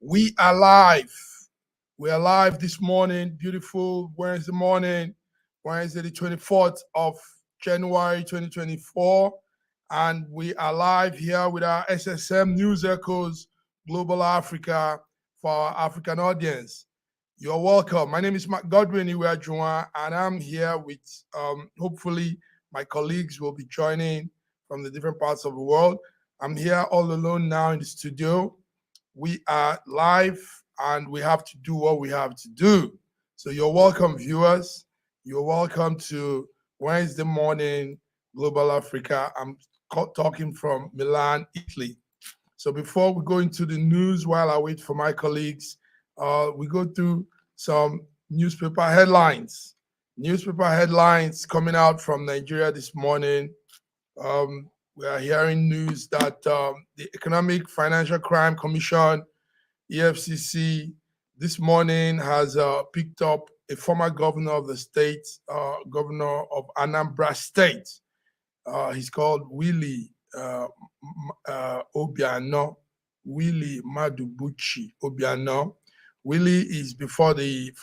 We are live. We are live this morning, beautiful Wednesday morning, Wednesday the 24th of January 2024. And we are live here with our SSM News Echoes Global Africa for our African audience. You're welcome. My name is Mark Godwin Iweajuwa, and I'm here with, hopefully, my colleagues will be joining from the different parts of the world. I'm here all alone now in the studio. We are live and we have to do what we have to do. So you're welcome, viewers. You're welcome to Wednesday morning Global Africa. I'm talking from Milan, Italy. So before we go into the news, while I wait for my colleagues, we go through some newspaper headlines. Newspaper headlines coming out from Nigeria this morning. We are hearing news that the Economic Financial Crime Commission, EFCC, this morning has picked up a former governor of the state, governor of Anambra State. He's called Willie Obiano, Willie Madubuchi Obiano. Willie is before the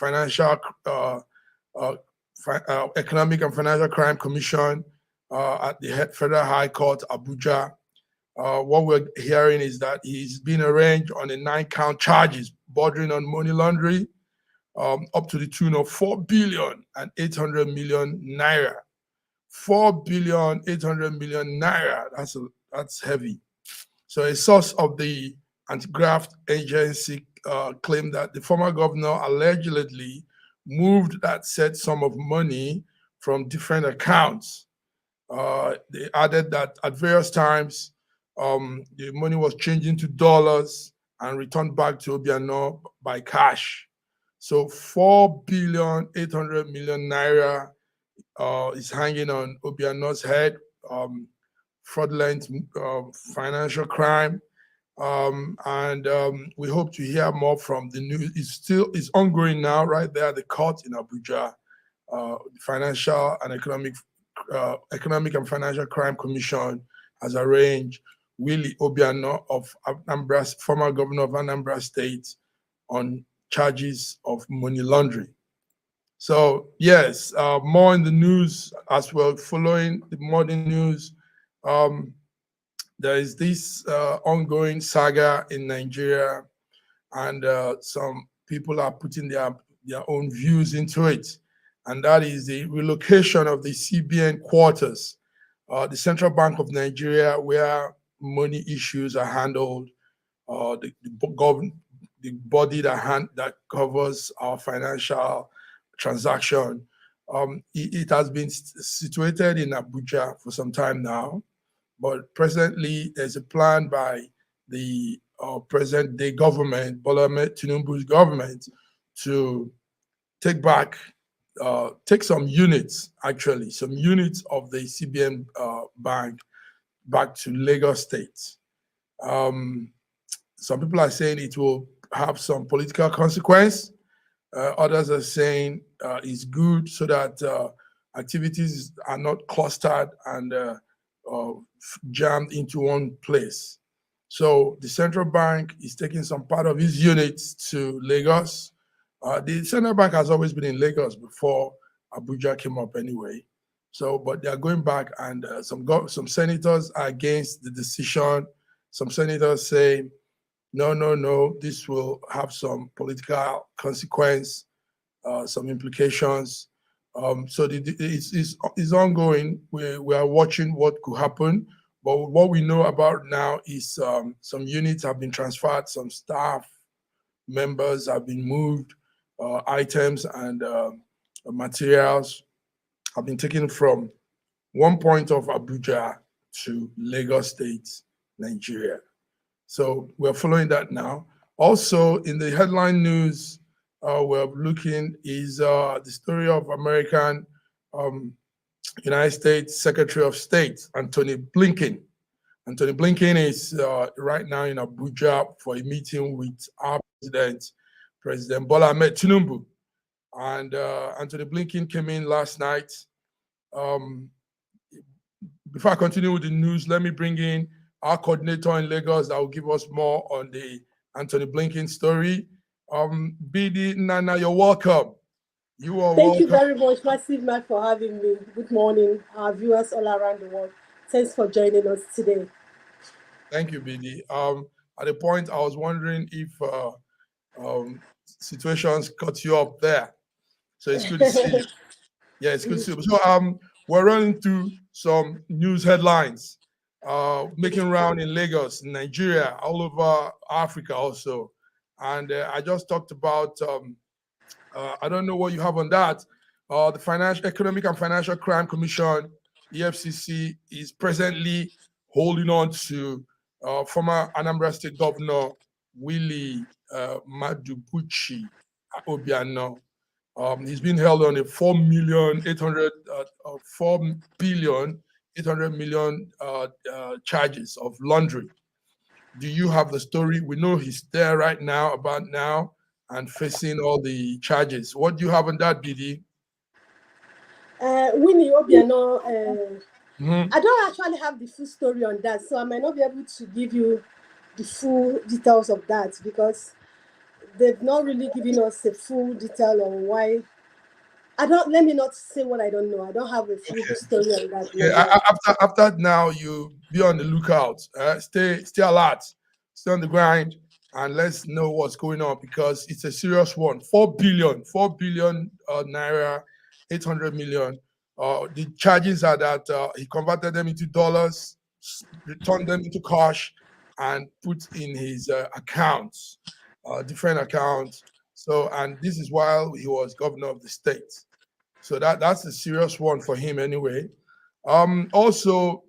Economic and Financial Crime Commission at the Federal High Court, Abuja. What we're hearing is that he's been arraigned on a 9-count charges bordering on money laundering, up to the tune of 4,800 million naira. 4,800 million naira. That's heavy. So a source of the anti-graft agency claimed that the former governor allegedly moved that said sum of money from different accounts. They added that at various times, the money was changing to dollars and returned back to Obiano by cash. So 4,800 million naira is hanging on Obiano's head, fraudulent financial crime. And we hope to hear more from the news. It's ongoing now, right there at the court in Abuja. Financial and Economic and Financial Crime Commission has arraigned Willie Obiano of Anambra, former governor of Anambra State, on charges of money laundering. So yes, more in the news as well. Following the modern news, there is this ongoing saga in Nigeria, and some people are putting their own views into it. And that is the relocation of the CBN quarters, the Central Bank of Nigeria, where money issues are handled, the body that covers our financial transaction. It has been situated in Abuja for some time now, but presently there's a plan by the present-day government, Bola Tinubu's government, to take some units of the CBN bank back to Lagos State. Some people are saying it will have some political consequence. Others are saying it's good so that activities are not clustered and jammed into one place. So the central bank is taking some part of its units to Lagos. The central bank has always been in Lagos before Abuja came up anyway. So, but they are going back, and some senators are against the decision. Some senators say, no, this will have some political consequence, some implications. So it's ongoing. We are watching what could happen. But what we know about now is some units have been transferred, some staff members have been moved, items and materials have been taken from one point of Abuja to Lagos State, Nigeria. So we're following that now. Also, in the headline news, we're looking is the story of American United States Secretary of State, Antony Blinken. Antony Blinken is right now in Abuja for a meeting with our President Bola Ahmed Tinubu. And Antony Blinken came in last night. Before I continue with the news, let me bring in our coordinator in Lagos that will give us more on the Antony Blinken story. BD Nana, you're welcome. You are Thank you welcome. very much, Massive Man, for having me. Good morning, our viewers all around the world. Thanks for joining us today. Thank you, BD. At the point, I was wondering if situations cut you up there. So it's good to see you. Yeah, it's good to see you. So we're running through some news headlines, making round in Lagos, Nigeria, all over Africa also. And I just talked about I don't know what you have on that. The Economic and Financial Crime Commission, EFCC, is presently holding on to former Anambra State Governor Willie Madubuchi Obiano. He's been held on a 4,800,000,000 charges of laundering. Do you have the story? We know he's there right now, about now, and facing all the charges. What do you have on that, BD? Winnie Obiano, Mm-hmm. I don't actually have the full story on that, so I might not be able to give you the full details of that because they've not really given us a full detail on why. Let me not say what I don't know. I don't have a full story on that. Okay. After now, you be on the lookout. Stay alert. Stay on the grind, and let's know what's going on because it's a serious one. 4 billion naira, 800 million. The charges are that he converted them into dollars, returned them into cash, and put in his accounts, different accounts. So, and this is while he was governor of the state. So that's a serious one for him anyway. Also,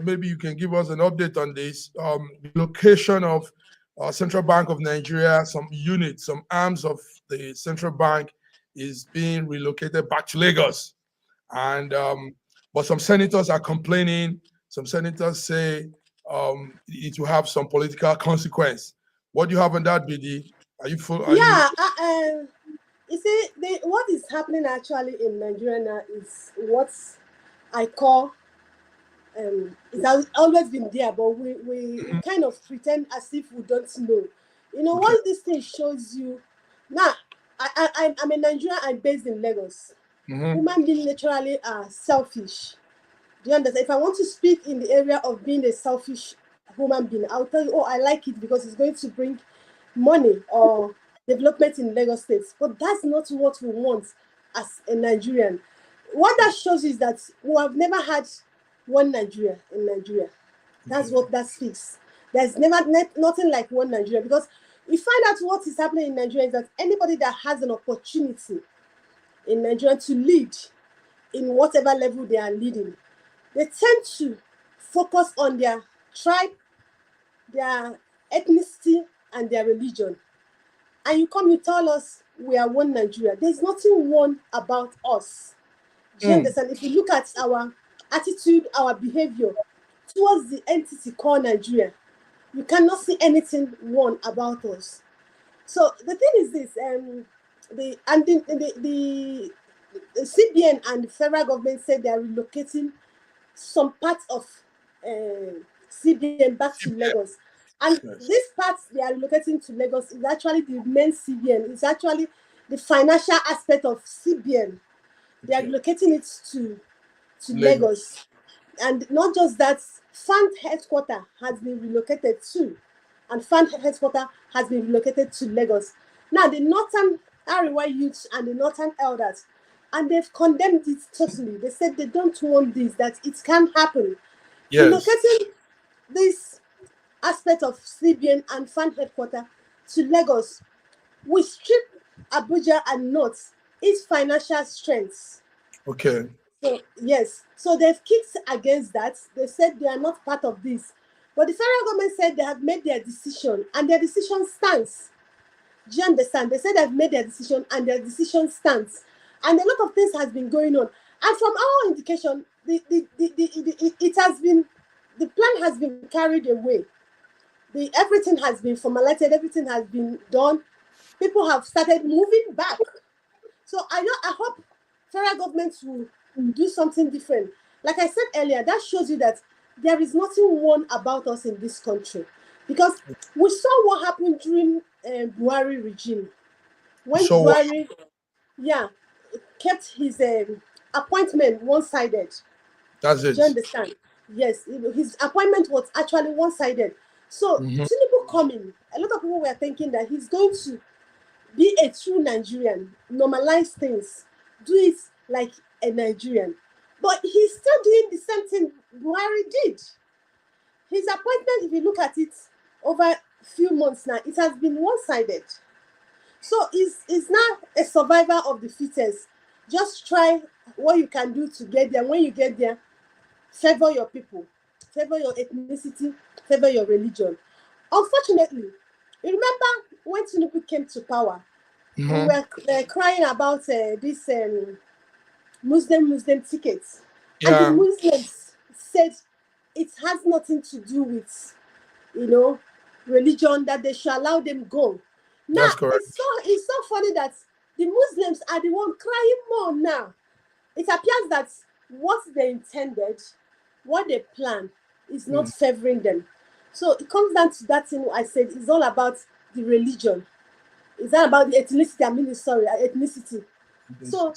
maybe you can give us an update on this. Location of Central Bank of Nigeria, some units, some arms of the central bank is being relocated back to Lagos. And but some senators are complaining. Some senators say it will have some political consequence. What do you have on that, BD? Are you full? You see, what is happening actually in Nigeria now is what I call it's always been there, but we kind of pretend as if we don't know. You know, Okay. what this thing shows you now. I'm a Nigerian. I'm based in Lagos. Mm-hmm. Human beings naturally are selfish. Do you understand? If I want to speak in the area of being a selfish human being, I'll tell you, oh, I like it because it's going to bring money or development in Lagos State. But that's not what we want as a Nigerian. What that shows is that we have never had one Nigeria in Nigeria. That's what that speaks. There's nothing like one Nigeria because you find out what is happening in Nigeria is that anybody that has an opportunity in Nigeria to lead in whatever level they are leading, they tend to focus on their tribe, their ethnicity, and their religion. And you tell us we are one Nigeria. There's nothing one about us. Do you understand? If you look at our attitude, our behavior towards the entity called Nigeria, you cannot see anything one about us. So the thing is this: the CBN and the federal government said they are relocating some parts of CBN back to Lagos. And this part they are relocating to Lagos is actually the main CBN. It's actually the financial aspect of CBN. They are relocating it to Lagos. And not just that, fund headquarters has been relocated too. And fund headquarters has been relocated to Lagos. Now, the Northern Arewa youths and the Northern elders, and they've condemned it totally. They said they don't want this, that it can happen. Yes. Relocating this aspect of CBN and fund headquarters to Lagos will strip Abuja and North its financial strengths. Okay. So, yes. So they've kicked against that. They said they are not part of this. But the federal government said they have made their decision and their decision stands. Do you understand? They said they've made their decision and their decision stands. And a lot of things has been going on. And from our indication, it has been, the plan has been carried away. Everything has been formulated, everything has been done. People have started moving back. So I hope federal government will do something different. Like I said earlier, that shows you that there is nothing one about us in this country. Because we saw what happened during Buhari regime. When So what? Buhari, yeah, kept his appointment one-sided. That's Do you it. understand? Yes, his appointment was actually one-sided. So Mhm. Tinubu coming, a lot of people were thinking that he's going to be a true Nigerian, normalize things, do it like a Nigerian. But he's still doing the same thing Buhari did. His appointment, if you look at it over a few months now, it has been one-sided. So it's now a survivor of the fittest. Just try what you can do to get there. When you get there, favor your people, favor your ethnicity, favor your religion. Unfortunately, you remember when Tinubu came to power, we Mhm. were crying about this Muslim tickets, and the Yeah, Muslims said it has nothing to do with, you know, religion, that they should allow them go. Now that's correct. it's so funny that the Muslims are the one crying more now. It appears that what they intended, what they planned, is not Mm. favoring them. So it comes down to that thing I said. It's all about the religion. It's not about the ethnicity. Ethnicity. So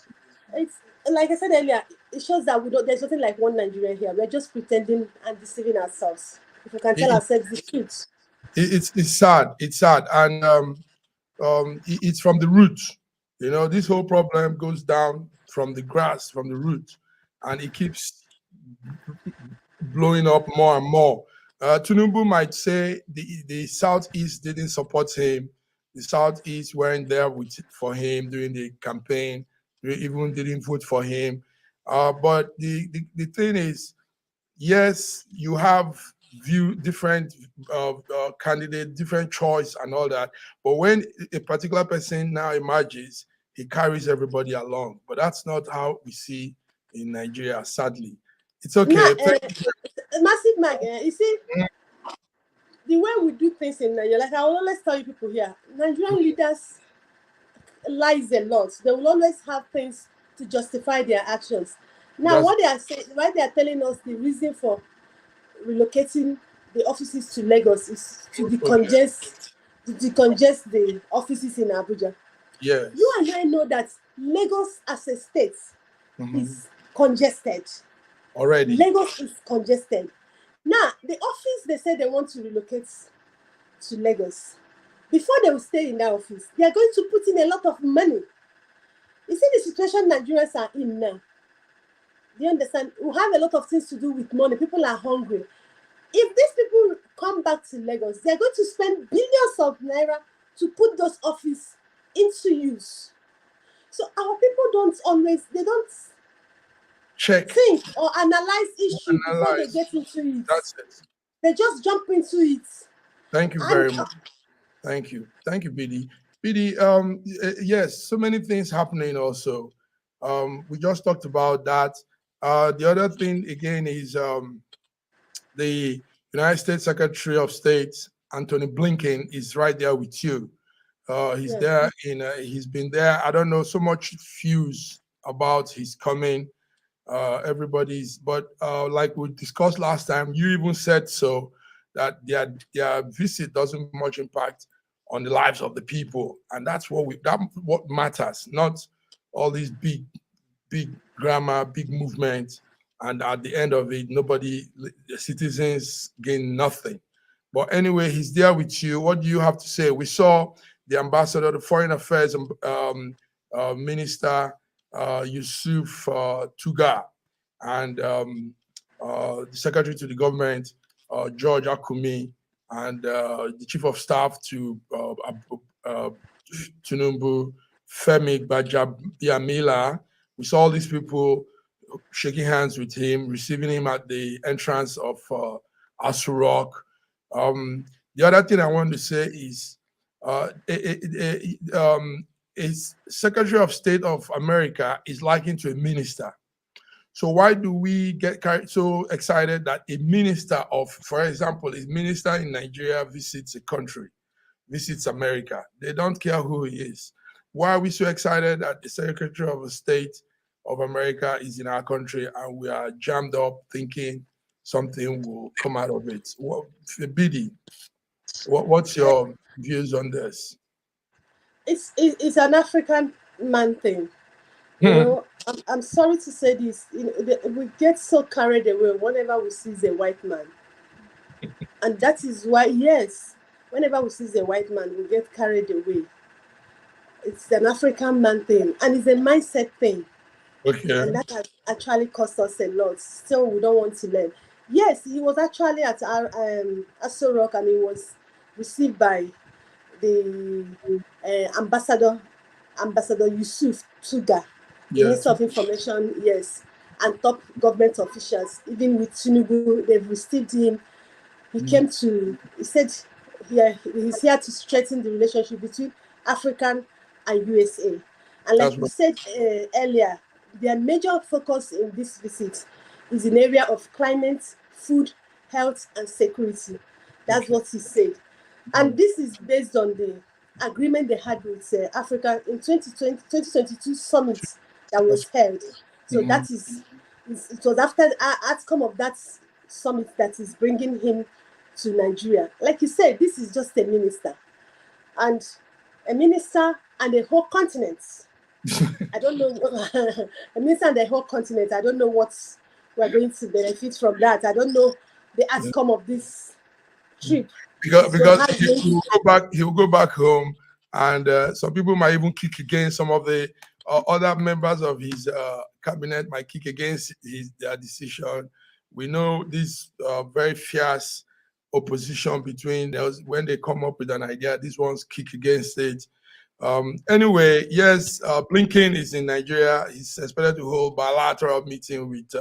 it's like I said earlier. It shows that we don't. There's nothing like one Nigeria here. We're just pretending and deceiving ourselves. If we can tell It, ourselves the truth. it's sad. It's sad, and it's from the root. You know, this whole problem goes down from the grass, from the root, and it keeps blowing up more and more. Tinubu might say the Southeast didn't support him. The Southeast weren't there for him during the campaign. They even didn't vote for him. But the thing is, yes, you have different candidate, different choice and all that. But when a particular person now emerges, he carries everybody along. But that's not how we see in Nigeria, sadly. It's Now, okay. massive mag. You see, Mm. the way we do things in Nigeria, like I will always tell you people here, Nigerian leaders lies a lot. They will always have things to justify their actions. Now, That's what they are saying, why they are telling us the reason for relocating the offices to Lagos is to okay. decongest the offices in Abuja. You Yes. and I know that Lagos as a state Mhm. is congested. Already. Lagos is congested. Now, the office they say they want to relocate to Lagos. Before they will stay in that office, they are going to put in a lot of money. You see the situation Nigerians are in now. Do you understand? We have a lot of things to do with money. People are hungry. If these people come back to Lagos, they are going to spend billions of naira to put those offices into use. So our people they don't Check, think or analyze issue before they analyze. get into it. That's it. They just jump into it. Thank you And very much. Thank you. Thank you, BD. BD, yes, so many things happening also. We just talked about that. The other thing again is the United States Secretary of State, Antony Blinken, is right there with you. He's yeah, there he's been there. I don't know, so much fuse about his coming. Everybody's, but like we discussed last time, you even said so that their visit doesn't much impact on the lives of the people, and that's what matters, not all these big grammar, big movements, and at the end of it, the citizens gain nothing. But anyway, he's there with you. What do you have to say? We saw the ambassador, the foreign affairs minister, Yusuf Tuga, and the secretary to the government, George Akumi, and the chief of staff to Tinubu, Femi Gbajabiamila. We saw all these people shaking hands with him, receiving him at the entrance of Asu Rock. The other thing I want to say is Secretary of State of America is likened to a minister. So why do we get so excited that a minister for example, a minister in Nigeria visits a country, visits America? They don't care who he is. Why are we so excited that the Secretary of State of America is in our country and we are jammed up thinking something will come out of it? Well, BD. What's your views on this? It's an African man thing. I'm sorry to say this. We get so carried away whenever we see a white man, and that is why, yes, whenever we see a white man, we get carried away. It's an African man thing, and it's a mindset thing, Okay. and that has actually cost us a lot. Still, we don't want to learn. Yes, he was actually at our Aso Rock, and he was received by the Ambassador Yusuf Tuga, the Yeah. Minister of Information, yes, and top government officials. Even with Tinubu, they've received him. He said he's here to strengthen the relationship between African and USA. And That's like you right. said earlier, their major focus in this visit is in area of climate, food, health, and security. That's Okay. what he said. And this is based on the agreement they had with Africa in 2022 summit that was held. So that is, it was after the outcome of that summit that is bringing him to Nigeria. Like you said, this is just a minister. And a minister and a whole continent. I don't know, a minister and the whole continent. I don't know what we're going to benefit from that. I don't know the outcome of this trip. Because he will go back home, and some people might even kick against some of the other members of his cabinet might kick against their decision. We know this very fierce opposition between those when they come up with an idea. These ones kick against it. Anyway, yes, Blinken is in Nigeria. He's expected to hold bilateral meeting with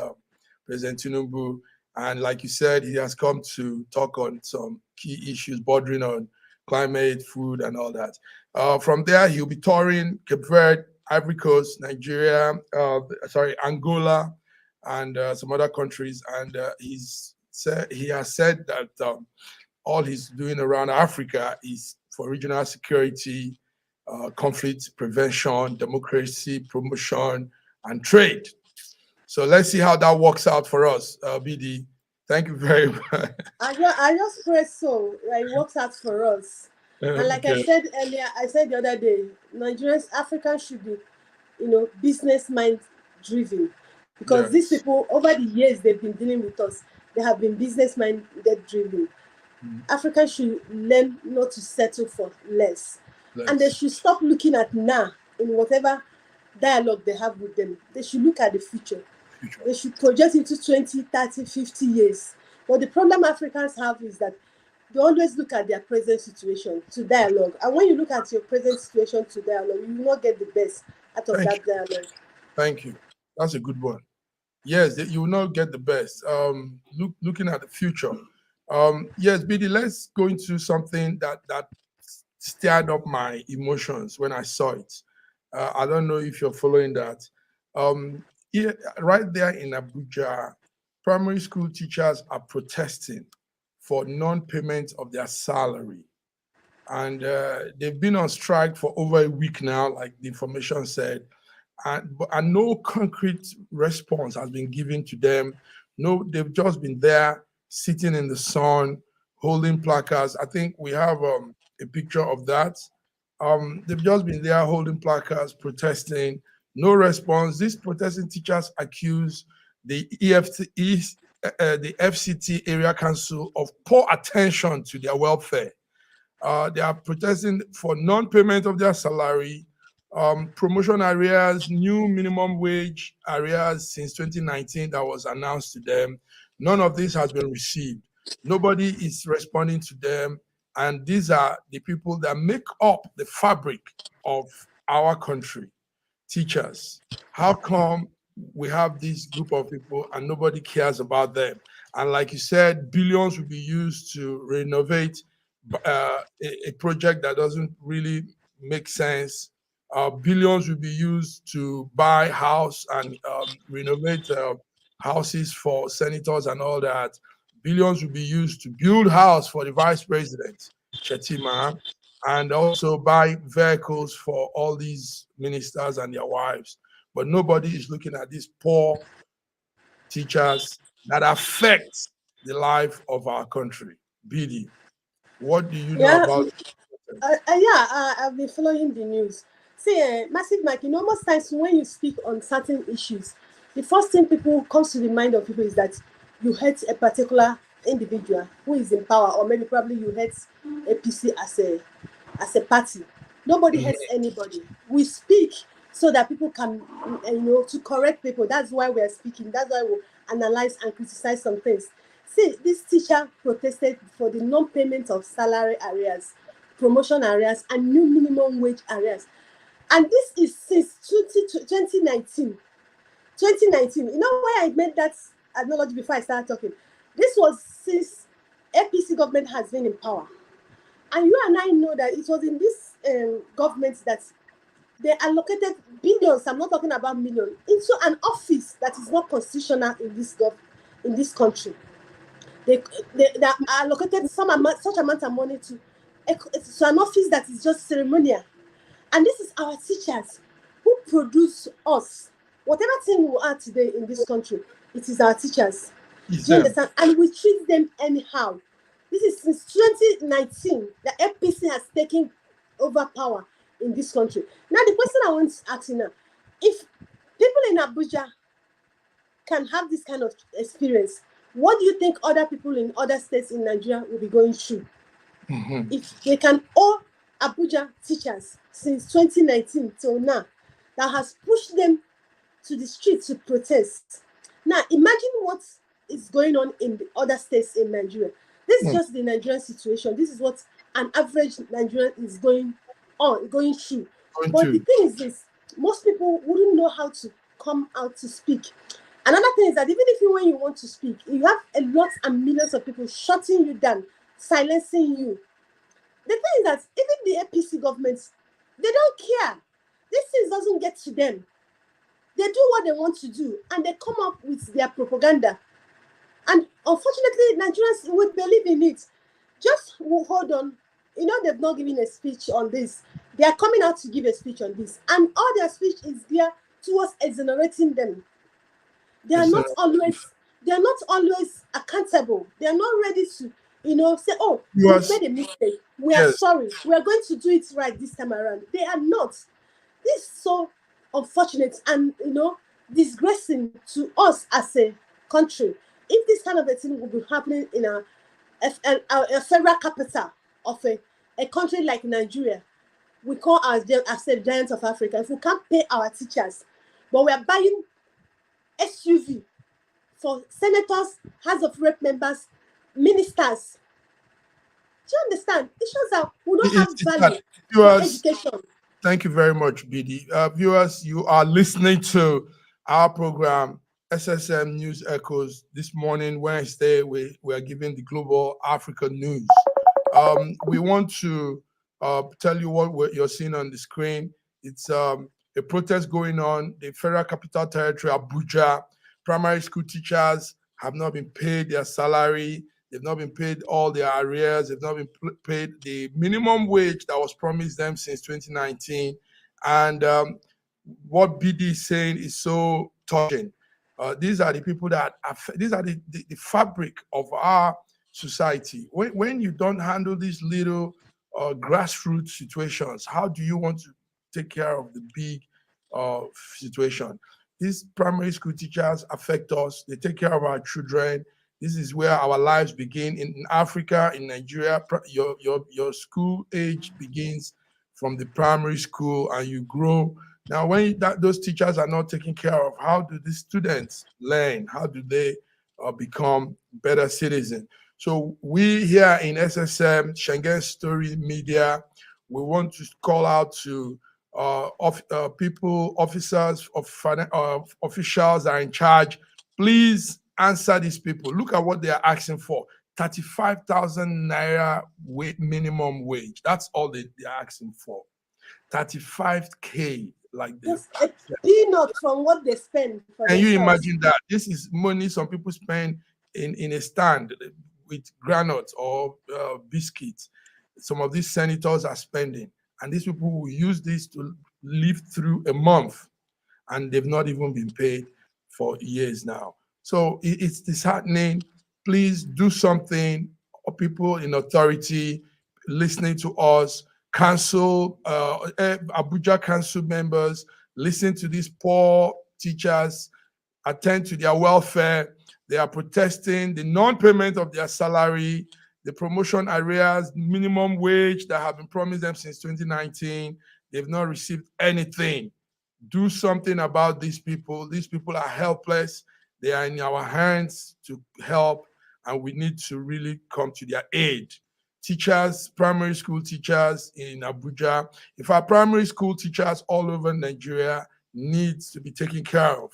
President Tinubu. And like you said, he has come to talk on some key issues bordering on climate, food, and all that. From there, he'll be touring Cape Verde, Ivory Coast, Nigeria, Angola, and some other countries. And he has said that all he's doing around Africa is for regional security, conflict prevention, democracy promotion, and trade. So let's see how that works out for us, BD. Thank you very much. I just pray so that it works out for us. And like I said earlier, I said the other day, Nigerians, Africans should be, business mind driven. Because these people, over the years they've been dealing with us, they have been business minded driven. Africans should learn not to settle for less. And they should stop looking at now in whatever dialogue they have with them. They should look at the future. They should project into 20, 30, 50 years. But the problem Africans have is that they always look at their present situation to dialogue. And when you look at your present situation to dialogue, you will not get the best out of that dialogue. Thank you. That's a good one. Yes, you will not get the best. Looking at the future. Yes, BD, let's go into something that stirred up my emotions when I saw it. I don't know if you're following that. Right there in Abuja, primary school teachers are protesting for non-payment of their salary. And they've been on strike for over a week now, like the information said. And no concrete response has been given to them. No, they've just been there sitting in the sun, holding placards. I think we have a picture of that. They've just been there holding placards, protesting. No response. These protesting teachers accuse the the FCT area council of poor attention to their welfare. They are protesting for non-payment of their salary, promotion arrears, new minimum wage arrears since 2019 that was announced to them. None of this has been received. Nobody is responding to them. And these are the people that make up the fabric of our country, teachers. How come we have this group of people and nobody cares about them? And like you said, billions will be used to renovate a project that doesn't really make sense. Billions will be used to buy house and renovate houses for senators and all that. Billions will be used to build house for the vice president, Shetima, and also buy vehicles for all these ministers and their wives. But nobody is looking at these poor teachers that affect the life of our country. BD. What do you know Yeah, about? I've been following the news. See, Massive Mike, most times when you speak on certain issues, the first thing people comes to the mind of people is that you hate a particular individual who is in power, or maybe probably you hate APC as a party. Nobody Mhm. hates anybody. We speak so that people can, to correct people. That's why we are speaking. That's why we analyze and criticize some things. See, this teacher protested for the non-payment of salary arrears, promotion arrears, and new minimum wage arrears. And this is since 2019. 2019. You know why I made that analogy before I started talking? This was since APC government has been in power. And you and I know that it was in this government that they allocated billions, I'm not talking about millions, into an office that is not constitutional in this country. They, they allocated such amount of money to an office that is just ceremonial. And this is our teachers who produce us. Whatever thing we are today in this country, it is our teachers. It's Do you them. understand? And we treat them anyhow. This is since 2019 that FPC has taken over power in this country. Now, the question I want to ask you now, if people in Abuja can have this kind of experience, what do you think other people in other states in Nigeria will be going through? Mhm. If they can owe Abuja teachers since 2019 till now, that has pushed them to the streets to protest. Now, imagine what is going on in the other states in Nigeria. This is Mm. just the Nigerian situation. This is what an average Nigerian is going through. Going But the to. thing is this, most people wouldn't know how to come out to speak. Another thing is that even if when you want to speak, you have a lot and millions of people shutting you down, silencing you. The thing is that even the APC governments, they don't care. This thing doesn't get to them. They do what they want to do, and they come up with their propaganda. And unfortunately, Nigerians would believe in it. Just hold on. They've not given a speech on this. They are coming out to give a speech on this. And all their speech is there towards exonerating them. They are It's, not always they are not always accountable. They are not ready to, say, oh, we've US, made a mistake. We are yes. sorry. We are going to do it right this time around. They are not. This is so unfortunate and disgracing to us as a country. If this kind of a thing will be happening in a federal capital of a country like Nigeria, we call ourselves giants of Africa. If we can't pay our teachers, but we are buying SUV for senators, House of Rep members, ministers. Do you understand? It shows that we don't have It's that value for viewers. education. Thank you very much, BD. Viewers, you are listening to our program, SSM News Echoes. This morning, Wednesday, we are giving the global African news. We want to tell you what you're seeing on the screen. It's a protest going on, the Federal Capital Territory, Abuja. Primary school teachers have not been paid their salary. They've not been paid all their arrears. They've not been paid the minimum wage that was promised them since 2019. And what BD is saying is so touching. These are the people these are the fabric of our society. When you don't handle these little grassroots situations, how do you want to take care of the big situation? These primary school teachers affect us. They take care of our children. This is where our lives begin in Africa, in Nigeria. Your school age begins from the primary school, and you grow. Now, when those teachers are not taken care of, how do the students learn? How do they become better citizens? So we here in SSM, Schengen Story Media, we want to call out to people, officers, officials that are in charge. Please answer these people. Look at what they are asking for. 35,000 naira minimum wage. That's all they are asking for. 35K, like this. Just a peanut from what they spend for Can you themselves. imagine that? This is money some people spend in a stand with granules or biscuits. Some of these senators are spending, and these people will use this to live through a month, and they've not even been paid for years now. So it's disheartening. Please do something. people in authority listening to us, council, Abuja council members, listen to these poor teachers, attend to their welfare. They are protesting the non-payment of their salary, the promotion arrears, minimum wage that have been promised them since 2019. They've not received anything. Do something about these people. These people are helpless. They are in our hands to help, and we need to really come to their aid. Teachers, primary school teachers in Abuja, if our primary school teachers all over Nigeria needs to be taken care of.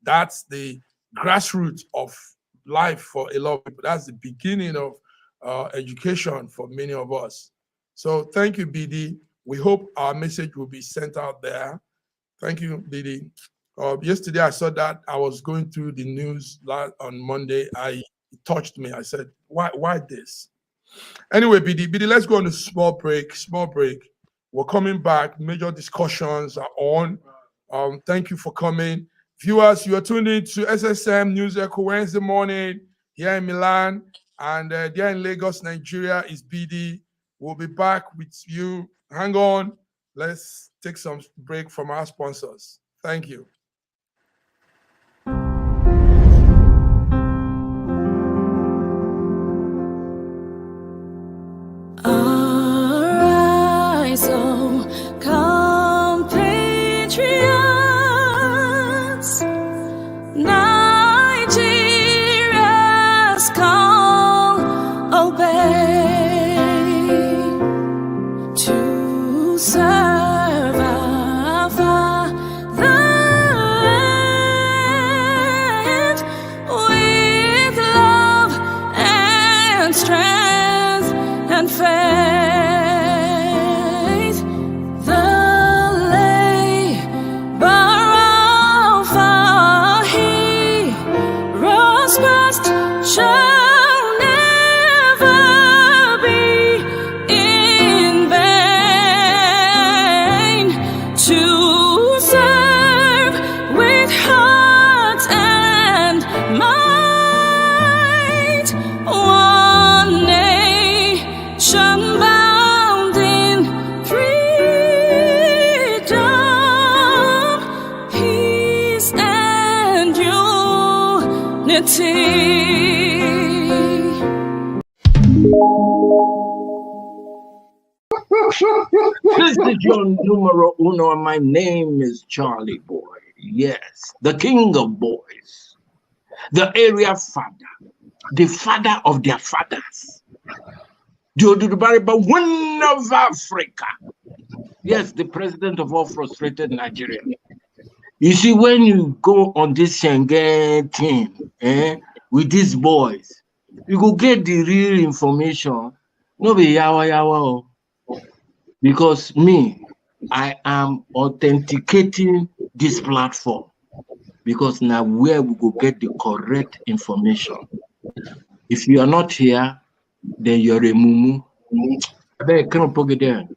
That's the grassroots of life for a lot of people. That's the beginning of education for many of us. So thank you, BD. We hope our message will be sent out there. Thank you, BD. Yesterday, I saw that. I was going through the news on Monday. It touched me. I said, why this? Anyway, BD, let's go on a small break. We're coming back. Major discussions are on. Thank you for coming. Viewers, you are tuned in to SSM News Echo Wednesday morning here in Milan, and there in Lagos, Nigeria is BD. We'll be back with you. Hang on. Let's take some break from our sponsors. Thank you. Arise, oh, compatriots, Nigeria's call, obey, to serve our fatherland with love and strength and faith. Shall never be in vain, to serve with heart and might, one nation bound in freedom, peace and unity. This is your numero uno, and my name is Charlie Boy. Yes, the king of boys, the area father, the father of their fathers, the Otedola one of Africa. Yes, the president of all frustrated Nigeria. You see, when you go on this Schengen team with these boys, you go get the real information. No be yawa yawa. Because me, I am authenticating this platform, because now where we go get the correct information. If you are not here, then you're a mumu. I beg, come on, poke it down.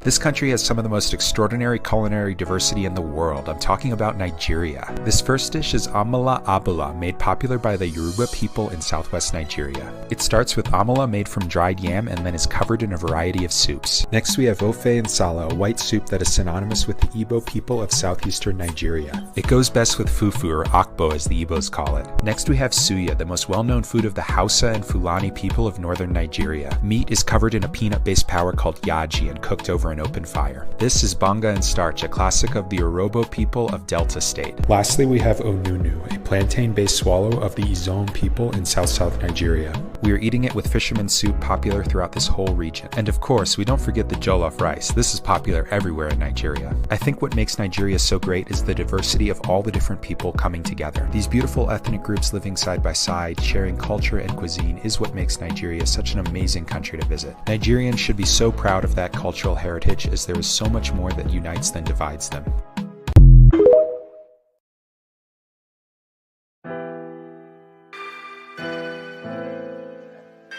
This country has some of the most extraordinary culinary diversity in the world. I'm talking about Nigeria. This first dish is amala abula, made popular by the Yoruba people in southwest Nigeria. It starts with amala made from dried yam and then is covered in a variety of soups. Next we have ofe nsala, a white soup that is synonymous with the Igbo people of southeastern Nigeria. It goes best with fufu, or akbo as the Igbos call it. Next we have suya, the most well-known food of the Hausa and Fulani people of northern Nigeria. Meat is covered in a peanut-based powder called yaji and cooked over an open fire. This is banga and starch, a classic of the Urhobo people of Delta State. Lastly, we have onunu, a plantain-based swallow of the Izon people in south-south Nigeria. We are eating it with fisherman soup, popular throughout this whole region. And of course, we don't forget the jollof rice. This is popular everywhere in Nigeria. I think what makes Nigeria so great is the diversity of all the different people coming together. These beautiful ethnic groups living side by side, sharing culture and cuisine is what makes Nigeria such an amazing country to visit. Nigerians should be so proud of that cultural heritage, as there is so much more that unites than divides them.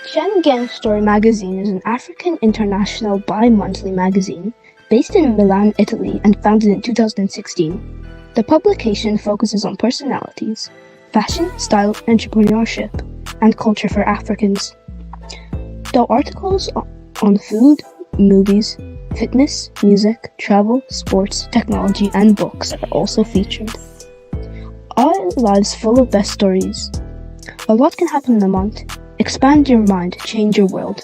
Schengen Story magazine is an African international bi-monthly magazine based in Milan, Italy, and founded in 2016. The publication focuses on personalities, fashion, style, entrepreneurship, and culture for Africans. Though articles on food, movies, fitness, music, travel, sports, technology, and books are also featured. Our lives full of best stories. A lot can happen in a month. Expand your mind, change your world.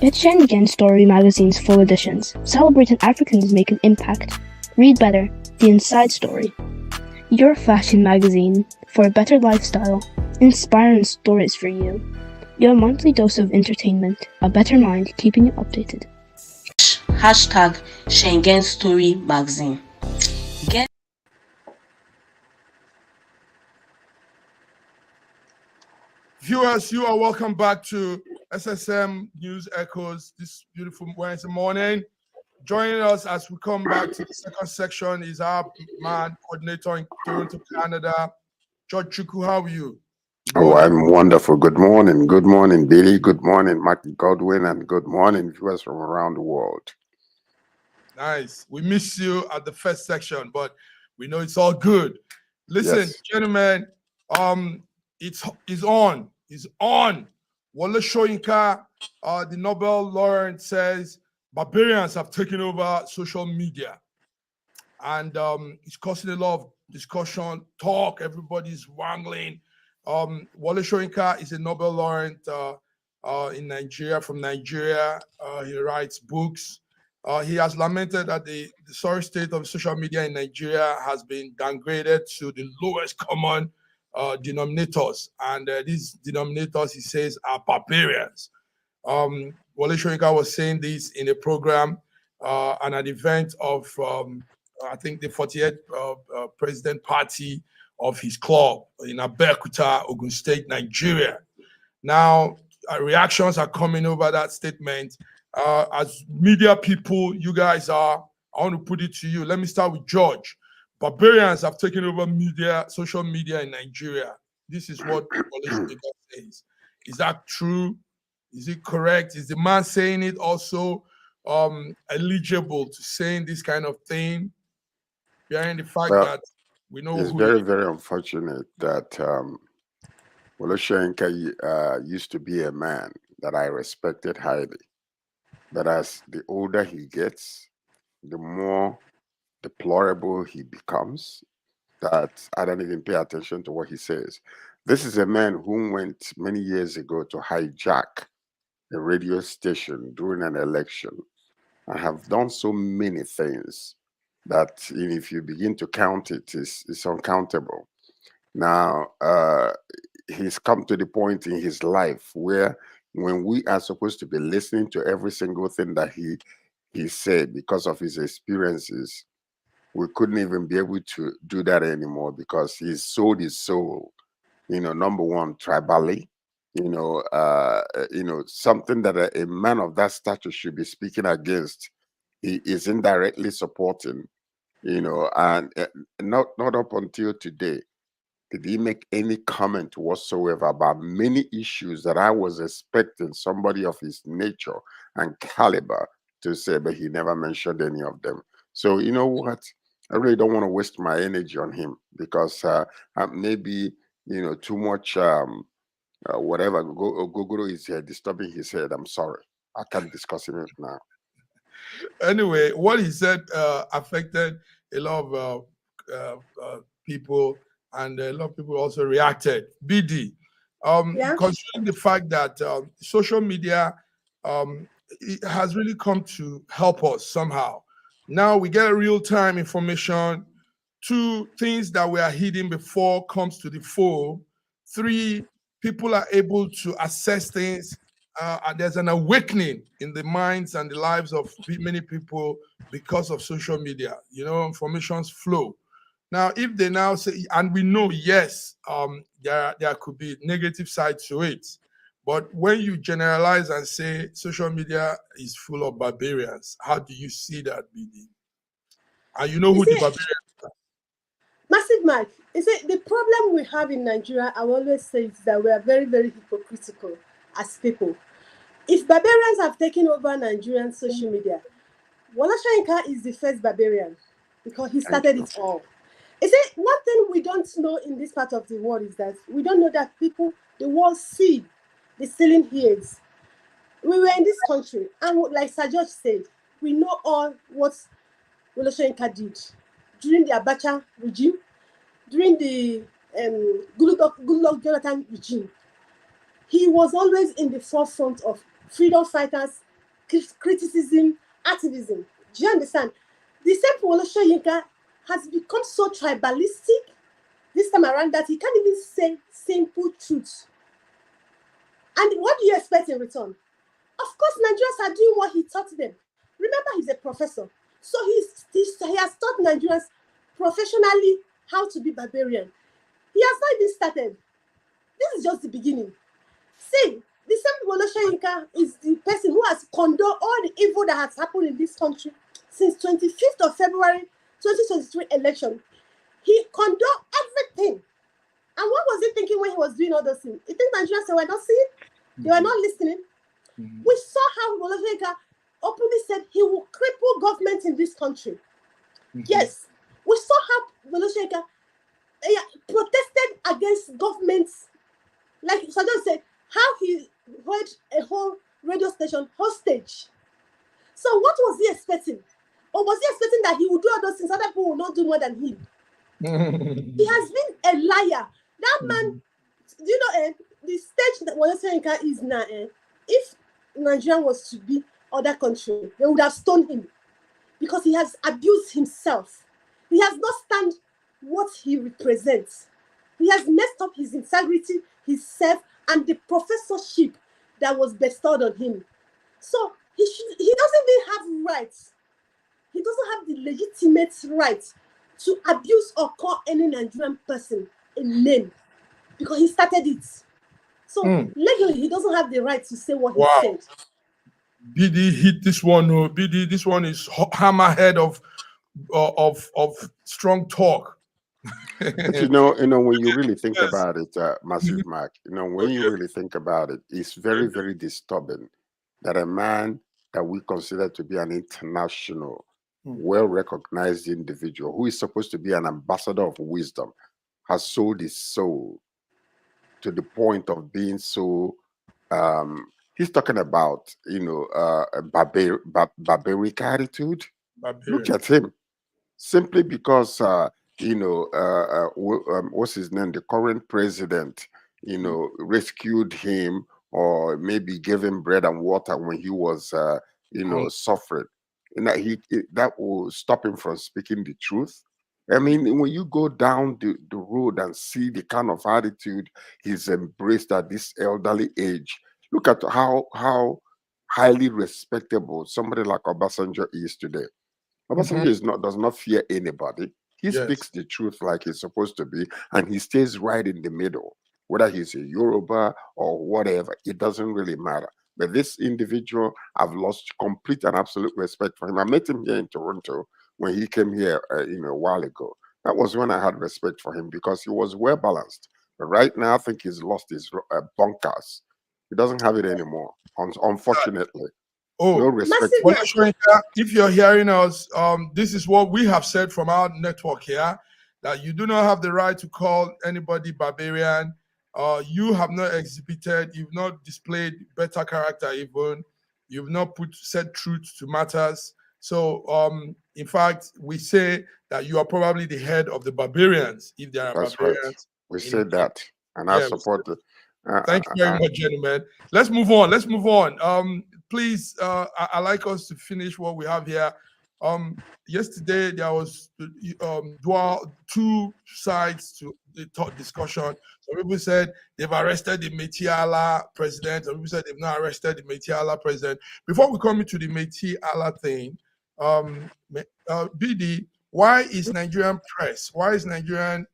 Get Schengen Story magazine's full editions, celebrating Africans make an impact. Read better, the inside story. Your fashion magazine for a better lifestyle, inspiring stories for you. Your monthly dose of entertainment, a better mind keeping you updated. Hashtag Schengen Story Magazine. Get Viewers, you are welcome back to SSM News Echoes this beautiful Wednesday morning. Joining us as we come back to the second section is our man, coordinator in Toronto, Canada, George Chukwu. How are you? Oh, I'm wonderful. Good morning. Good morning, Billy. Good morning, Mark Godwin, and good morning, viewers from around the world. Nice. We miss you at the first section, but we know it's all good. Listen, Yes. gentlemen, it's on. It's on. Wole Soyinka, the Nobel laureate, says barbarians have taken over social media, and it's causing a lot of discussion, talk. Everybody's wrangling. Wole Soyinka is a Nobel laureate in Nigeria, from Nigeria. He writes books. He has lamented that the sorry state of social media in Nigeria has been downgraded to the lowest common denominators. And these denominators, he says, are barbarians. Wole Soyinka was saying this in a program and an event of, I think, the 48th president party of his club in Abeokuta, Ogun State, Nigeria. Now, reactions are coming over that statement. As media people, you guys are, I want to put it to you. Let me start with George. Barbarians have taken over media, social media in Nigeria. This is what Wole Soyinka says. Is that true? Is it correct? Is the man saying it also eligible to saying this kind of thing? Bearing the fact Well, that we know it's who very, he is. very unfortunate that Wole Soyinka used to be a man that I respected highly. But as the older he gets, the more deplorable he becomes, that I don't even pay attention to what he says. This is a man who went many years ago to hijack a radio station during an election and have done so many things that if you begin to count it, it's uncountable. Now, he's come to the point in his life where when we are supposed to be listening to every single thing that he said because of his experiences, we couldn't even be able to do that anymore because he's sold his soul, number one, tribally, something that a man of that stature should be speaking against. He is indirectly supporting, and not up until today did he make any comment whatsoever about many issues that I was expecting somebody of his nature and caliber to say, but he never mentioned any of them. So you know what? I really don't want to waste my energy on him because maybe too much whatever Google is disturbing his head. I'm sorry, I can't discuss him now. Anyway, what he said affected a lot of people, and a lot of people also reacted. BD, Yeah. considering the fact that social media it has really come to help us somehow. Now we get real-time information. 2, things that were hidden before comes to the fore. 3, people are able to assess things. And there's an awakening in the minds and the lives of many people because of social media. Information's flow. Now, if they now say, and we know, yes, there could be negative side to it, but when you generalize and say social media is full of barbarians, how do you see that, BD? And you know who the barbarians are? Massive Mike, is it the problem we have in Nigeria? I always say is that we are very, very hypocritical as people. If barbarians have taken over Nigerian social media, Wole Soyinka is the first barbarian because he started it all. Is it one thing we don't know in this part of the world is that we don't know that people, the world see the ceiling heads. We were in this country, and like Sir George said, we know all what Soyinka did during the Abacha regime, during the Goodluck Jonathan regime. He was always in the forefront of freedom fighters, criticism, activism. Do you understand? The same Soyinka has become so tribalistic this time around that he can't even say simple truths. And what do you expect in return? Of course, Nigerians are doing what he taught them. Remember, he's a professor. So he has taught Nigerians professionally how to be barbarian. He has not even started. This is just the beginning. See, the same Soyinka is the person who has condoned all the evil that has happened in this country since 25th of February 2023 election. He condoned everything. And what was he thinking when he was doing all those things? You think Nigerians were not seeing? They were not listening. We saw how Soyinka openly said he will cripple government in this country. Yes, we saw how Soyinka protested against governments. Like Saddam said, how he held a whole radio station hostage. So what was he expecting? Or was he expecting that he would do all those things, other people will not do more than him? He has been a liar. That man, do you know the stage that Soyinka is now? If Nigeria was to be other country, they would have stoned him because he has abused himself. He has not stand what he represents. He has messed up his integrity, his self, and the professorship that was bestowed on him. So he doesn't even have rights. He doesn't have the legitimate right to abuse or call any Nigerian person a name because he started it. So legally, he doesn't have the right to say what he said. BD hit this one. BD, this one is hammerhead of strong talk. But you know, when you really think about it, Massive Mark, when you really think about it, it's very, very disturbing that a man that we consider to be an international, well-recognized individual who is supposed to be an ambassador of wisdom has sold his soul to the point of being so he's talking about a barbaric attitude. Look at him, simply because what's his name, the current president rescued him or maybe gave him bread and water when he was suffering, and that will stop him from speaking the truth. I mean, when you go down the road and see the kind of attitude he's embraced at this elderly age, look at how highly respectable somebody like Obasanjo is today. Obasanjo does not fear anybody. He speaks the truth like he's supposed to be, and he stays right in the middle. Whether he's a Yoruba or whatever, it doesn't really matter. But this individual, I've lost complete and absolute respect for him. I met him here in Toronto when he came here, a while ago. That was when I had respect for him because he was well balanced. But right now, I think he's lost his bunkers. He doesn't have it anymore, unfortunately. No respect. If you're hearing us, this is what we have said from our network here, that you do not have the right to call anybody barbarian. You have not exhibited, you've not displayed better character even. You've not said truth to matters. So, in fact, we say that you are probably the head of the barbarians, if there are barbarians. Right. We said that, and I support it. Thank you very much, gentlemen. Let's move on. Please, I like us to finish what we have here. Yesterday, there was two sides to the discussion. Some people said they've arrested the Métis president. Some people said they've not arrested the Métis president. Before we come into the Métis thing, BD, why is Nigerian press, why is Nigerian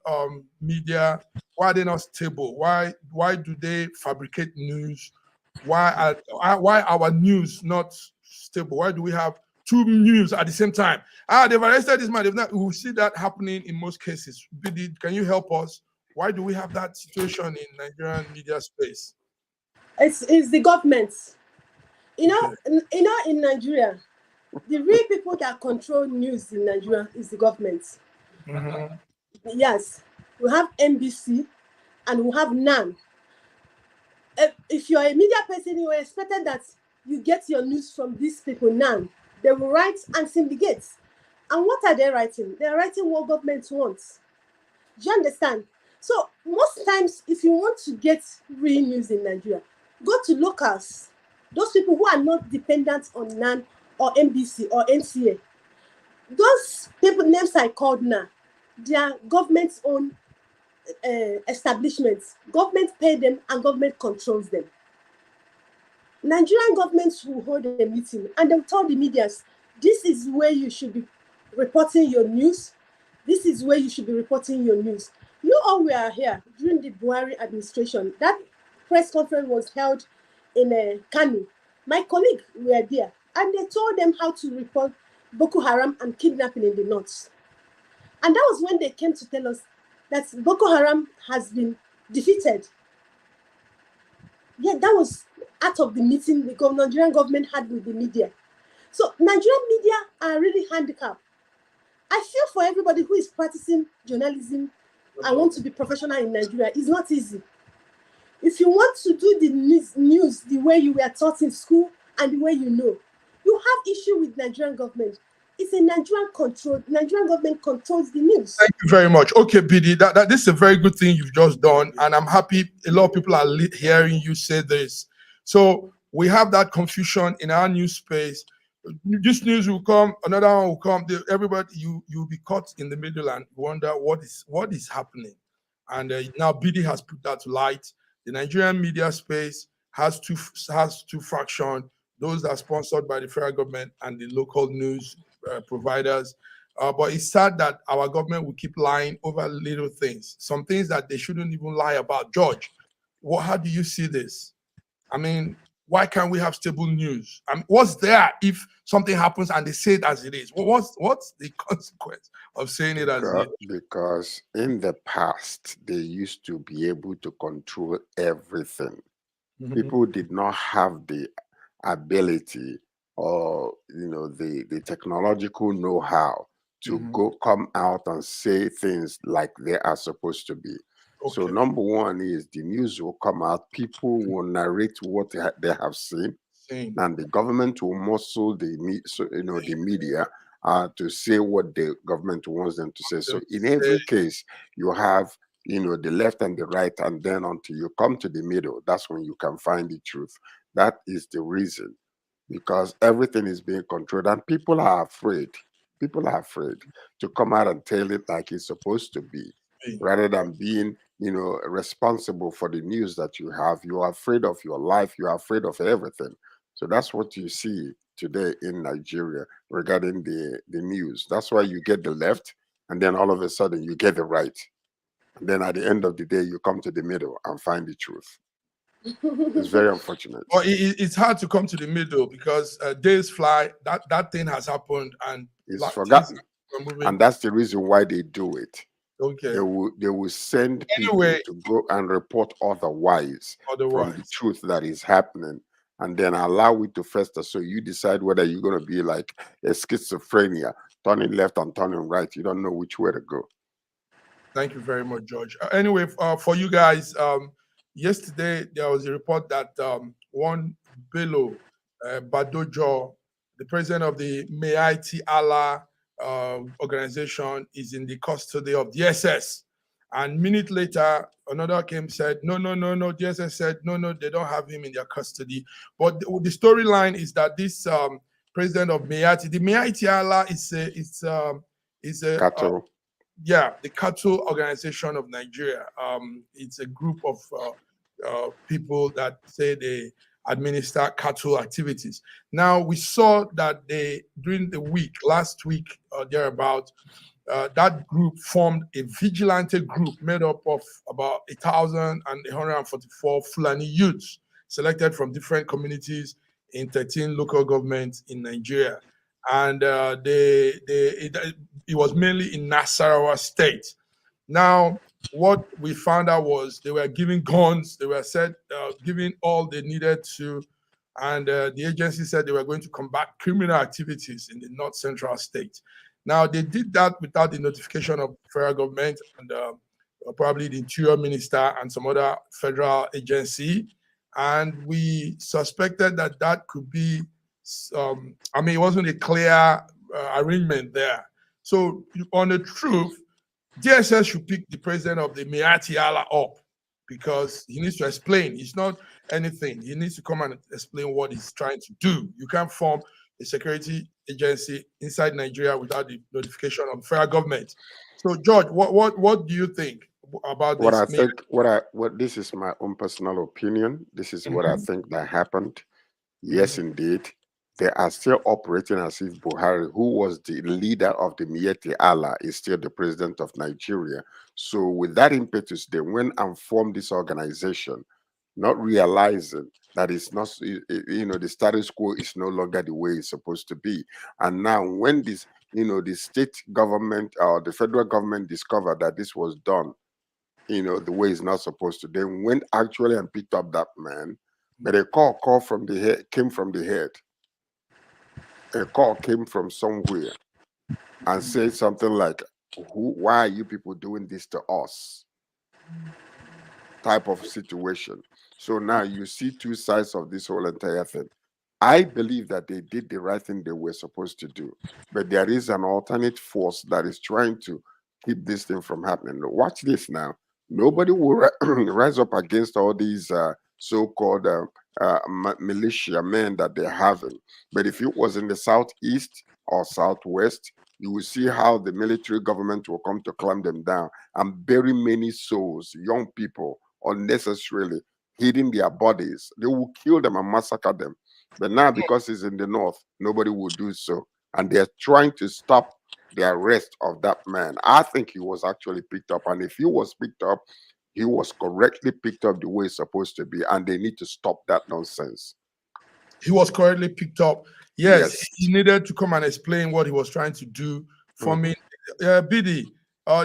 media, why are they not stable? Why do they fabricate news? Why our news not stable? Why do we have two news at the same time? They've arrested this man. They've not. We see that happening in most cases. BD, can you help us? Why do we have that situation in Nigerian media space? It's the government. In Nigeria, the real people that control news in Nigeria is the government. Yes, we have NBC and we have NAN. If you're a media person, you are expected that you get your news from these people now. They will write and syndicate. And what are they writing? They're writing what government wants. Do you understand? So most times, if you want to get real news in Nigeria, go to locals. Those people who are not dependent on NAN or NBC or NCA. Those people names I called now, they are government's own establishments. Government pay them and government controls them. Nigerian governments will hold a meeting and they'll tell the medias, this is where you should be reporting your news. This is where you should be reporting your news. You all were here during the Buhari administration. That press conference was held in Kano. My colleague were there and they told them how to report Boko Haram and kidnapping in the north. And that was when they came to tell us that Boko Haram has been defeated. Yeah, that was out of the meeting the Nigerian government had with the media. So Nigerian media are really handicapped. I feel for everybody who is practicing journalism and want to be professional in Nigeria. It's not easy. If you want to do the news the way you were taught in school and the way you know, you have issue with Nigerian government. It's a Nigerian government controls the news. Thank you very much. Okay, BD, this is a very good thing you've just done. And I'm happy a lot of people are hearing you say this. So we have that confusion in our news space. This news will come, another one will come. Everybody, you'll be caught in the middle and wonder what is happening. And now BD has put that to light. The Nigerian media space has two factions, those that are sponsored by the federal government and the local news providers. But it's sad that our government will keep lying over little things, some things that they shouldn't even lie about. George, how do you see this? I mean, why can't we have stable news? I mean, what's there if something happens and they say it as it is? What's the consequence of saying it as it is? Because in the past, they used to be able to control everything. Mhm. People did not have the ability or the technological know-how to come out and say things like they are supposed to be. So Okay. number one is the news will come out, people will narrate what they have seen, Same. and the government will muscle the media to say what the government wants them to say. So in every case, you have the left and the right, and then until you come to the middle, that's when you can find the truth. That is the reason, because everything is being controlled and people are afraid. People are afraid to come out and tell it like it's supposed to be, rather than being responsible for the news that you have. You are afraid of your life, you are afraid of everything. So that's what you see today in Nigeria regarding the news. That's why you get the left, and then all of a sudden you get the right. And then at the end of the day, you come to the middle and find the truth. It's very unfortunate. Well, it's hard to come to the middle because days fly. That thing has happened and it's forgotten. And that's the reason why they do it. Okay. They will send people to go and report otherwise from the truth that is happening, and then allow it to fester. So you decide whether you're going to be like a schizophrenia, turning left and turning right. You don't know which way to go. Thank you very much, George. Anyway, for you guys, yesterday there was a report that one Bello Badojo, the president of the Meaiti Allah organization, is in the custody of DSS. And a minute later, another came said, no. DSS said, no, they don't have him in their custody. But the storyline is that this president of Meaiti, the Meaiti Allah is a cattle. The cattle organization of Nigeria. It's a group of people that say they administer cattle activities. Now, we saw that during the week, last week or thereabout, that group formed a vigilante group made up of about 1,144 Fulani youths selected from different communities in 13 local governments in Nigeria. And it was mainly in Nasarawa State. Now, what we found out was they were giving guns, they were giving all they needed to, and the agency said they were going to combat criminal activities in the North Central State. Now, they did that without the notification of federal government and probably the interior minister and some other federal agency. And we suspected that that could be, I mean, it wasn't a clear arrangement there. So on the truth, DSS should pick the president of the Miati Allah up because he needs to explain. It's not anything. He needs to come and explain what he's trying to do. You can't form a security agency inside Nigeria without the notification of the federal government. So, George, what do you think about What this? I think, what this is my own personal opinion. This is what I think that happened. Yes, indeed. They are still operating as if Buhari, who was the leader of the Mieti Allah, is still the president of Nigeria. So with that impetus, they went and formed this organization, not realizing that it's not, the status quo is no longer the way it's supposed to be. And now when this, the state government or the federal government discovered that this was done, the way it's not supposed to, they went actually and picked up that man. But a call from the head came from the head. A call came from somewhere and said something like, why are you people doing this to us? Type of situation. So now you see two sides of this whole entire thing. I believe that they did the right thing they were supposed to do, but there is an alternate force that is trying to keep this thing from happening. Watch this now. Nobody will rise up against all these so-called militia men that they're having. But if it was in the southeast or southwest, you will see how the military government will come to clamp them down and bury many souls, young people, unnecessarily hiding their bodies. They will kill them and massacre them. But now, because it's in the north, nobody will do so. And they're trying to stop the arrest of that man. I think he was actually picked up. And if he was picked up, he was correctly picked up the way it's supposed to be. And they need to stop that nonsense. He was correctly picked up. Yes, he needed to come and explain what he was trying to do for me. Bidi,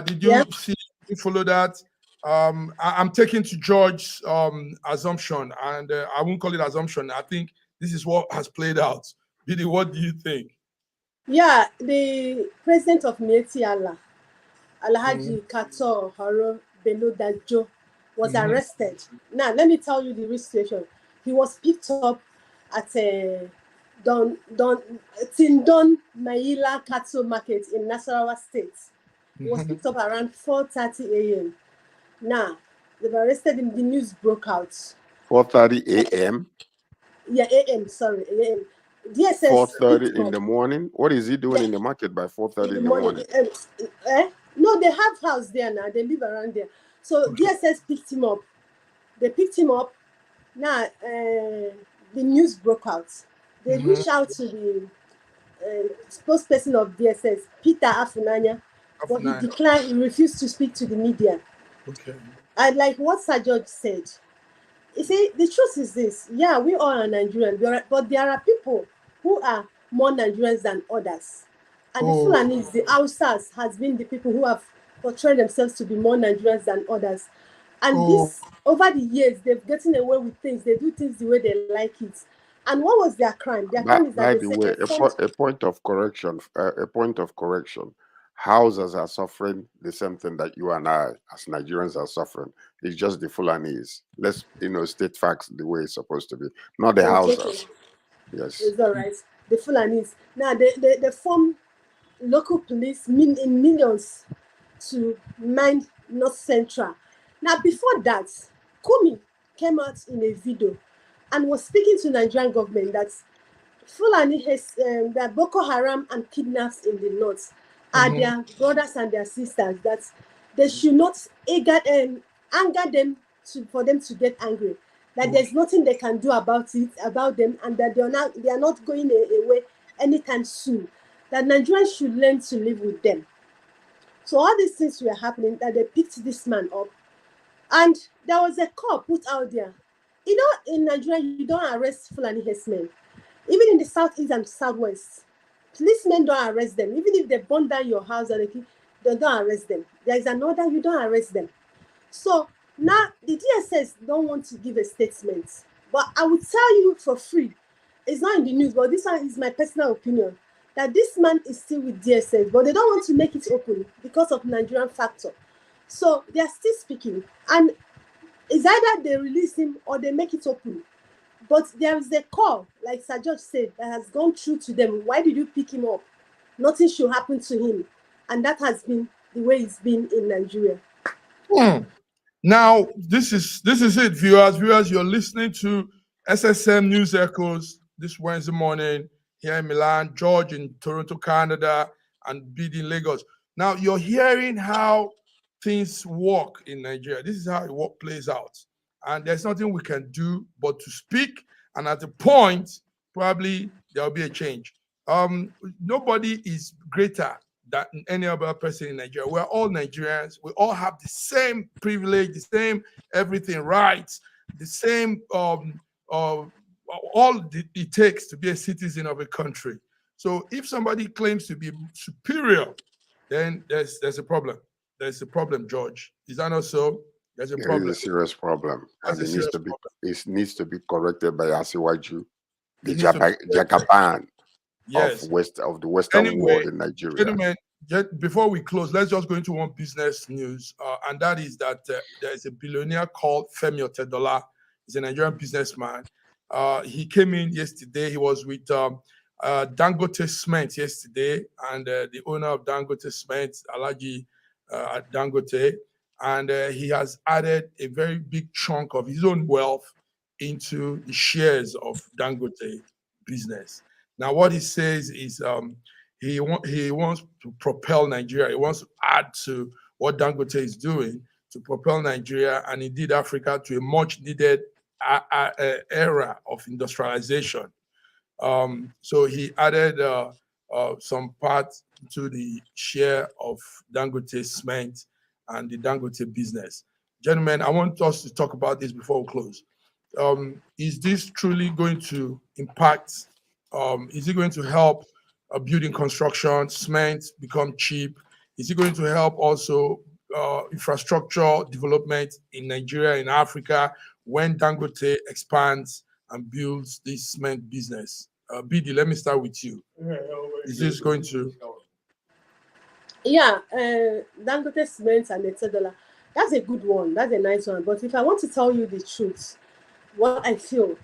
did you see, you follow that? I'm taking to George's assumption, and I won't call it assumption. I think this is what has played out. Bidi, what do you think? Yeah, the president of Mieti Allah, Alhaji Kato Haro Bello Dajo, was arrested. Now, let me tell you the real situation. He was picked up at Tindon Maila Cattle Market in Nasarawa State. He was picked up around 4:30 a.m. Now, they've arrested him. The news broke out. 4:30 a.m.? Yeah, a.m., sorry, a.m. DSS 4:30 in the morning? What is he doing in the market by 4:30 in the morning? No, they have house there now. They live around there. So DSS picked him up. They picked him up. Now, the news broke out. They reached out to the spokesperson of DSS, Peter Afunanya, but he declined. He refused to speak to the media. Okay. And like what Sir George said, you see, the truth is this. Yeah, we all are Nigerian, but there are people who are more Nigerians than others. And the Fulanis, the Hausas, has been the people who have portrayed themselves to be more Nigerians than others. And this, over the years, they've gotten away with things. They do things the way they like it. And what was their crime? Their crime is that by the way, a point of correction. Hausas are suffering the same thing that you and I, as Nigerians, are suffering. It's just the Fulanis. Let's, state facts the way it's supposed to be. Not the Hausas. Yes. It's all right. The Fulanis. Now, they form local police in millions to mind North Central. Now, before that, Kumi came out in a video and was speaking to Nigerian government that Fulani has that Boko Haram and kidnaps in the north are their brothers and their sisters, that they should not anger them for them to get angry, that there's nothing they can do about them, and that they are not going away anytime soon, that Nigerians should learn to live with them. So all these things were happening, that they picked this man up, and there was a call put out there. In Nigeria, you don't arrest Fulani herdsmen. Even in the southeast and southwest, policemen don't arrest them. Even if they burn down your house, they don't arrest them. There is an order, you don't arrest them. So now the DSS don't want to give a statement. But I will tell you for free, it's not in the news, but this one is my personal opinion, that this man is still with DSS, but they don't want to make it open because of Nigerian factor. So they are still speaking, and it's either they release him or they make it open. But there is a call, like Sir George said, that has gone through to them. Why did you pick him up? Nothing should happen to him. And that has been the way it's been in Nigeria. Now, this is it, viewers. Viewers, you're listening to SSM News Echoes this Wednesday morning here in Milan, George in Toronto, Canada, and Bid in Lagos. Now, you're hearing how things work in Nigeria. This is how it plays out. And there's nothing we can do but to speak. And at the point, probably there'll be a change. Nobody is greater than any other person in Nigeria. We're all Nigerians. We all have the same privilege, the same everything rights, the same all it takes to be a citizen of a country. So if somebody claims to be superior, then there's a problem. There's a problem, George. Is that not so? There's a problem. It's a serious problem. And it needs to be corrected by Asiwaju, the Jagaban of the Western world in Nigeria. Gentlemen, before we close, let's just go into one business news, and that is that there is a billionaire called Femi Otedola. He's a Nigerian businessman. He came in yesterday. He was with Dangote Cement yesterday, and the owner of Dangote Cement, Alhaji Dangote, and he has added a very big chunk of his own wealth into the shares of Dangote business. Now, what he says is he wants to propel Nigeria. He wants to add to what Dangote is doing to propel Nigeria and indeed Africa to a much needed era of industrialization. So he added some part to the share of Dangote Cement and the Dangote business. Gentlemen, I want us to talk about this before we close. Is this truly going to impact? Is it going to help building construction, cement become cheap? Is it going to help also infrastructure development in Nigeria, in Africa, when Dangote expands and builds this cement business? BD, let me start with you. Is this going to? Yeah, Dangote Cement and Otedola, that's a good one. That's a nice one. But if I want to tell you the truth, what I feel,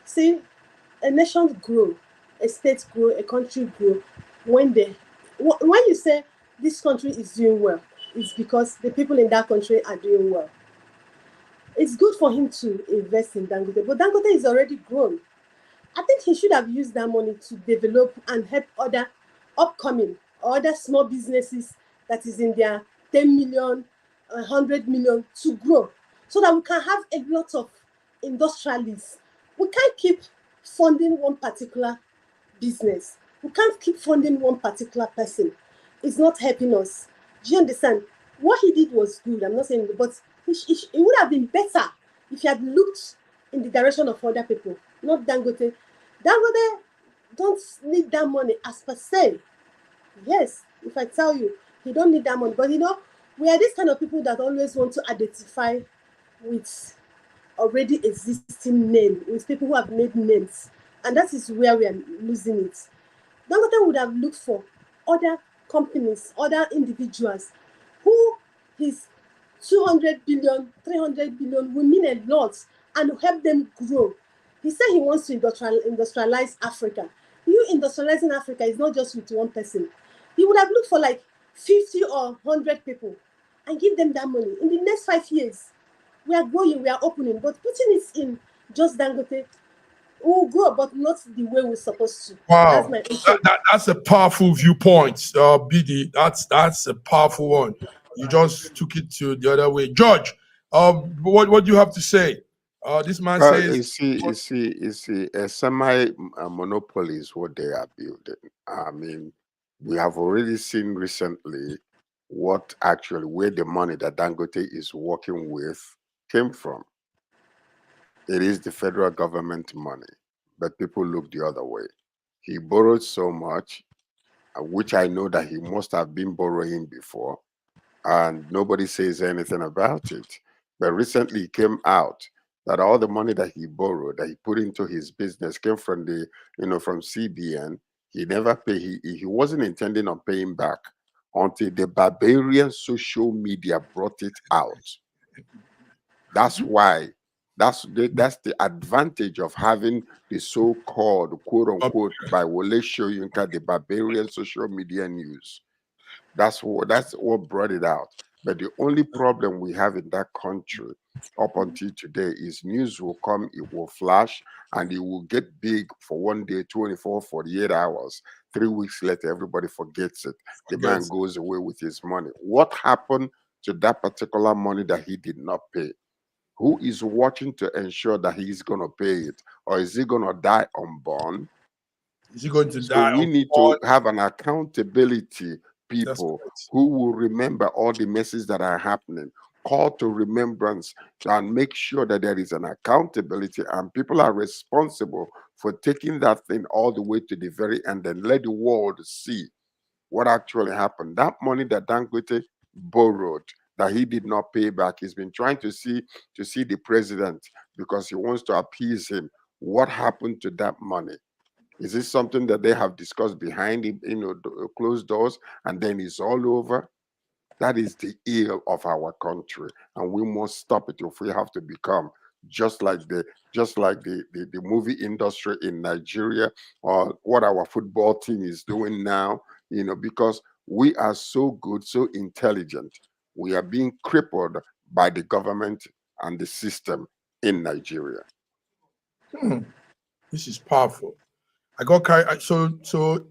see, a nation grow, a state grow, a country grow when you say this country is doing well, it's because the people in that country are doing well. It's good for him to invest in Dangote, but Dangote is already grown. I think he should have used that money to develop and help other upcoming or other small businesses that is in their 10 million, 100 million to grow, so that we can have a lot of industrialists. We can't keep funding one particular business. We can't keep funding one particular person. It's not helping us. Do you understand? What he did was good. I'm not saying, but it would have been better if he had looked in the direction of other people, not Dangote. Dangote don't need that money as per se. Yes, if I tell you, he don't need that money. But you know, we are this kind of people that always want to identify with already existing name, with people who have made names. And that is where we are losing it. Dangote would have looked for other companies, other individuals who his 200 billion, 300 billion will mean a lot and help them grow. He said he wants to industrialize Africa. You industrializing Africa is not just with one person. He would have looked for like 50 or 100 people and give them that money. In the next 5 years, we are growing, we are opening, but putting it in just Dangote will grow, but not the way we're supposed to. Wow, that's a powerful viewpoint, BD. That's a powerful one. You just took it to the other way. George, what do you have to say? This man says, you see, a semi-monopoly is what they are building. I mean, we have already seen recently where the money that Dangote is working with came from. It is the federal government money, but people look the other way. He borrowed so much, which I know that he must have been borrowing before, and nobody says anything about it. But recently it came out that all the money that he borrowed, that he put into his business, came from from CBN, He never paid. He wasn't intending on paying back until the Barbarian social media brought it out. That's why. That's the advantage of having the so-called quote unquote by Wole Soyinka the Barbarian social media news. That's what brought it out. But the only problem we have in that country up until today is news will come, it will flash, and it will get big for one day, 24, 48 hours. 3 weeks later, everybody forgets it. The man goes away with his money. What happened to that particular money that he did not pay? Who is watching to ensure that he's going to pay it? Or is he going to die unborn? Is he going to So die? we need to have an accountability people who will remember all the messes that are happening, call to remembrance, and make sure that there is an accountability and people are responsible for taking that thing all the way to the very end and let the world see what actually happened. That money that Dangote borrowed that he did not pay back, he's been trying to see the president because he wants to appease him. What happened to that money? Is this something that they have discussed behind closed doors and then it's all over? That is the ill of our country, and we must stop it if we have to become just like the movie industry in Nigeria or what our football team is doing now, because we are so good, so intelligent. We are being crippled by the government and the system in Nigeria. This is powerful. I got so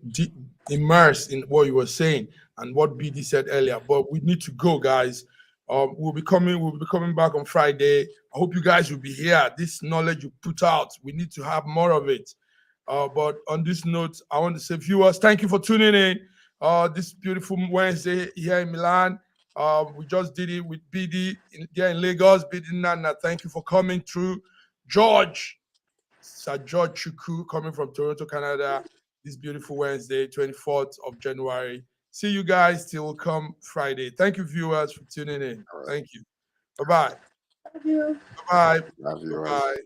immersed in what you were saying and what BD said earlier. But we need to go, guys. We'll be coming back on Friday. I hope you guys will be here. This knowledge you put out, we need to have more of it. But on this note, I want to say, viewers, thank you for tuning in. This beautiful Wednesday here in Milan. We just did it with BD here in Lagos. BD Nana, thank you for coming through. George. Sir George Chuku coming from Toronto, Canada, this beautiful Wednesday, 24th of January. See you guys till come Friday. Thank you, viewers, for tuning in. Thank you. Bye-bye. Love you. Bye-bye. Love you. Bye-bye.